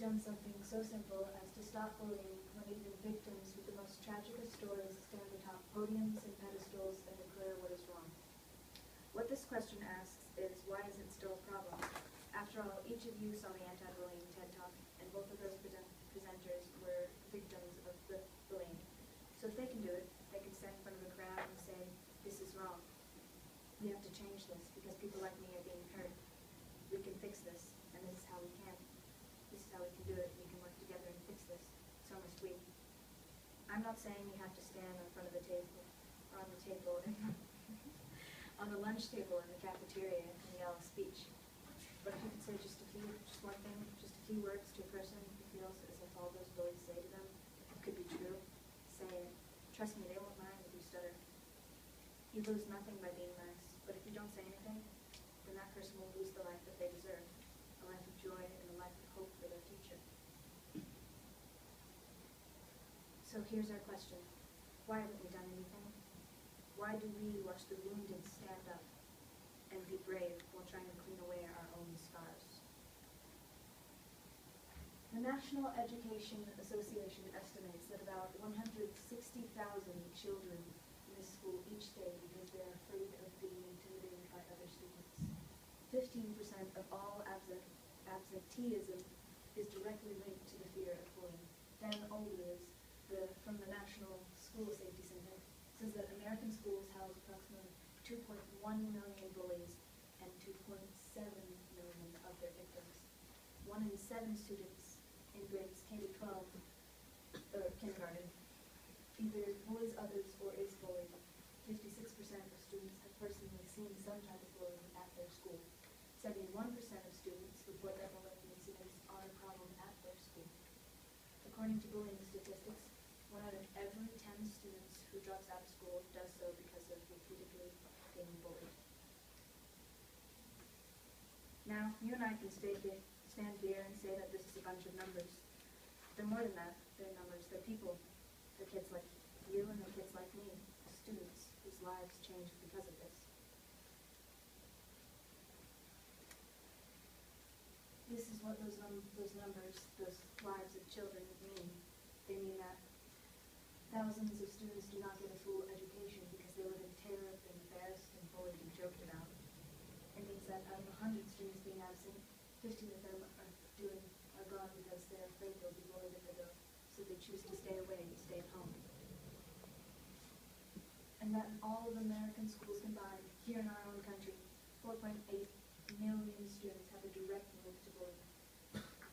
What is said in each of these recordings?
done something so simple as to stop bullying when even victims with the most tragic of stories stand atop podiums and pedestals and declare what is wrong? What this question asks is, why is it still a problem? After all, each of you saw the anti-bullying TED Talk, and both of those presenters were victims of the bullying. So if they can do it, they can stand in front of a crowd and say, this is wrong. We have to change this because people like me are being hurt. We can fix this, and this is how we can. This is how we can do it. We can work together and fix this. So must we. I'm not saying you have to stand in front of the table, or on the table, on the lunch table in the cafeteria and yell a speech. But if you could say just one thing, just a few words to a person who feels as if all those bullies say to them could be true, say it. Trust me, they won't mind if you stutter. You lose nothing by being nice, but if you don't say anything, then that person will lose the life that they deserve, a life of joy and a life of hope for their future. So here's our question. Why haven't we done anything? Why do we watch the wounded stand up and be brave while trying to clean away our own scars? The National Education Association estimates that about 160,000 children miss school each day because they are afraid of being intimidated by other students. 15% of all absenteeism is directly linked to the fear of bullying. Dan Olbers, from the National School Safety Center, says that American schools house approximately 2.1 million bullies and 2.7 million of their victims. 1 in 7 students in grades K to 12, or kindergarten, either bullies others or is bullied. 56% of students have personally seen some type of bullying at their school. 71% of students report that bullying incidents are a problem at their school. According to bullying statistics, 1 out of every 10 students who drops out of school does so because of repeatedly being bullied. Now, you and I can stand here and say that this is a bunch of numbers. They're more than that. They're numbers. They're people. They're kids like you and they're kids like me, students whose lives change because of this. This is what those numbers, those lives of children mean. They mean that thousands of students do not get a full education because they live in terror of being embarrassed and bullied and joked about. It means that out of 100 students being absent, 15 of them are gone because they're afraid they'll be bullied if they go. So they choose to stay away and stay at home. And that in all of American schools combined, here in our own country, 4.8 million students have a direct link to bullying.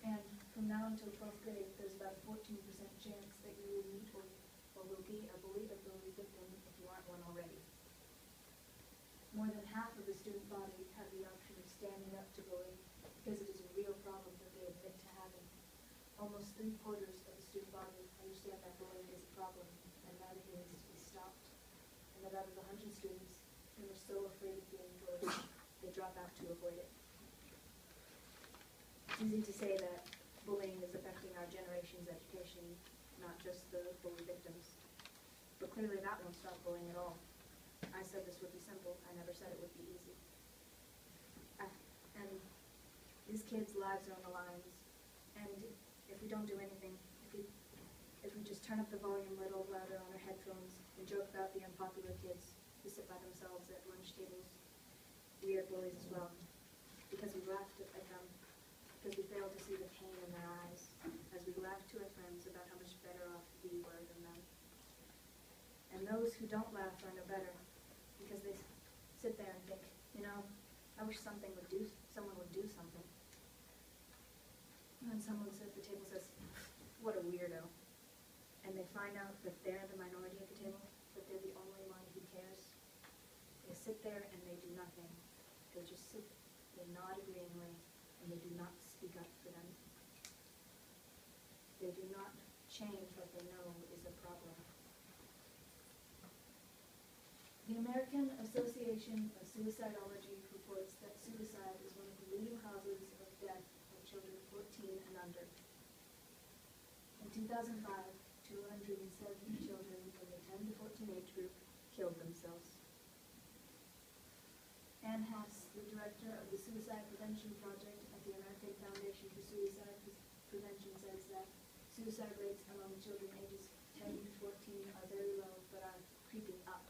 And from now until 12th grade, there's about a 14% chance that you will meet or will be a bully or bully victim if you aren't one already. More than half of the student body have the option of standing up to bullying because it is a real problem that they admit to having. Almost 3/4 of the student body understand that bullying is a problem and that it needs to be stopped. And that out of 100 students who are so afraid of being bullied, they drop out to avoid it. It's easy to say that bullying is affecting our generation's education, not just the bully victims. But clearly that won't stop bullying at all. I said this would be simple. I never said it would be easy. And these kids' lives are on the lines. And if we don't do anything, if we just turn up the volume a little louder on our headphones and joke about the unpopular kids who sit by themselves at lunch tables, we are bullies as well. Because we laughed at them, because we failed to see the pain in their eyes, as we laughed to our friends about how much better off we were than them. And those who don't laugh are no better, because they sit there and think, I wish someone would do something. And then someone at the table says, what a weirdo. And they find out that they're the minority at the table, that they're the only one who cares. They sit there and they do nothing. They just sit, they nod agreeingly, and they do not speak up for them. They do not change what they know is a problem. The American Association of Suicidology reports that suicide is one of the leading causes of death of children 14 and under. In 2005, 270 children in the 10 to 14 age group killed themselves. Anne Hass, the director of the Suicide Prevention Project at the American Foundation for Suicide Prevention, Suicide rates among children ages 10 to 14 are very low, but are creeping up.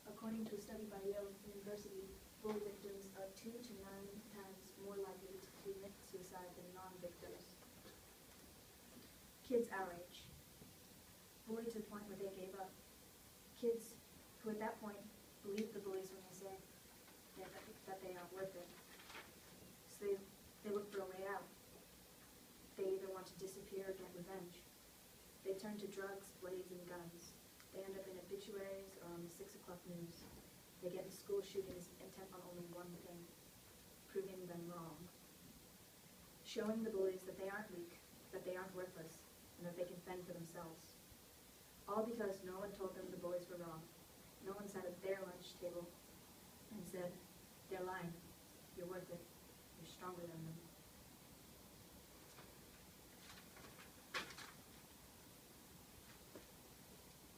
According to a study by Yale University, bully victims are 2 to 9 times more likely to commit suicide than non-victims. Kids our age. Bullied to the point where they gave up. Kids who at that point believe the bullies when they say that they aren't worth it. So they look for a way out. They either want to disappear or get revenge. They turn to drugs, blades, and guns. They end up in obituaries or on the 6 o'clock news. They get in school shootings intent on only one thing: proving them wrong. Showing the bullies that they aren't weak, that they aren't worthless, and that they can fend for themselves. All because no one told them the bullies were wrong. No one sat at their lunch table and said, "They're lying. You're worth it. You're stronger than them."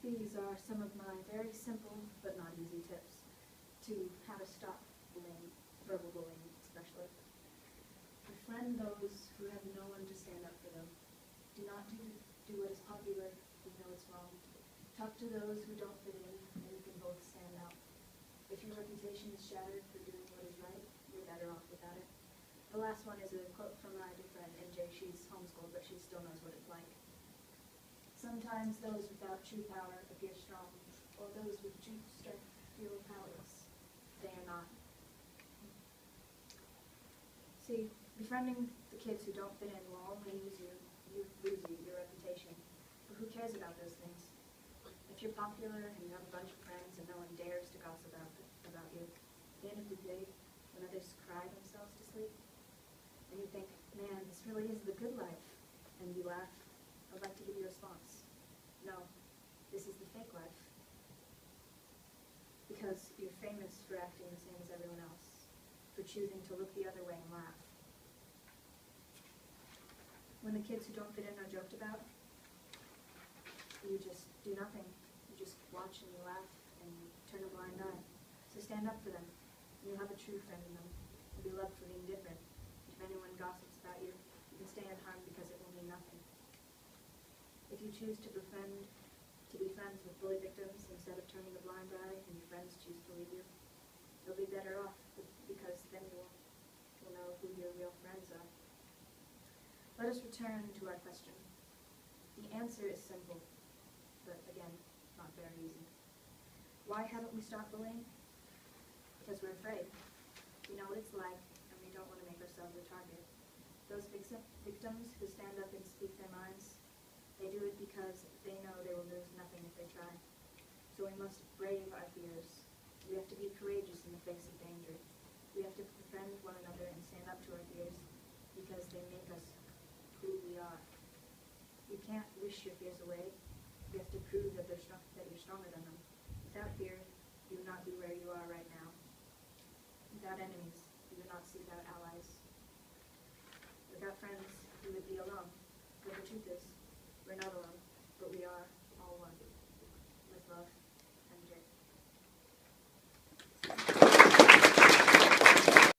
These are some of my very simple but not easy tips to how to stop bullying, verbal bullying especially. Befriend those who have no one to stand up for them. Do not do what is popular if you know it's wrong. Talk to those who don't fit in, and you can both stand out. If your reputation is shattered for doing what is right, you're better off without it. The last one is a quote from my good friend NJ. She's homeschooled, but she still knows what it's like. Sometimes those without true power appear strong, or those with true strength feel powerless. They are not. See, befriending the kids who don't fit in will only lose you, your reputation. But who cares about those things? If you're popular and you have a bunch of friends and no one dares to gossip about you, at the end of the day, when others cry themselves to sleep, and you think, "Man, this really is the good life," and you laugh, I'd like to give you a response. No, this is the fake life. Because you're famous for acting the same as everyone else, for choosing to look the other way and laugh. When the kids who don't fit in are joked about, you just do nothing. You just watch and you laugh and you turn a blind eye. So stand up for them. You'll have a true friend in them. You'll be loved for being different. If anyone gossips about you, you can stay unharmed because it will mean nothing. If you choose to be friends with bully victims instead of turning a blind eye, and your friends choose to leave you, you'll be better off because then you'll know who your real friends are. Let us return to our question. The answer is simple, but again, not very easy. Why haven't we stopped bullying? Because we're afraid. We know what it's like, and we don't want to make ourselves a target. Those victims who stand up and speak their minds, they do it because they know they will lose nothing if they try. So we must brave our fears. We have to be courageous in the face of danger. We have to befriend one another and stand up to our fears because they make us who we are. You can't wish your fears away. You have to prove that you're stronger than them. Without fear, you would not be where you are right now. Without enemies, you would not seek out allies. Without friends, you would be alone. But the truth is, we're not alone.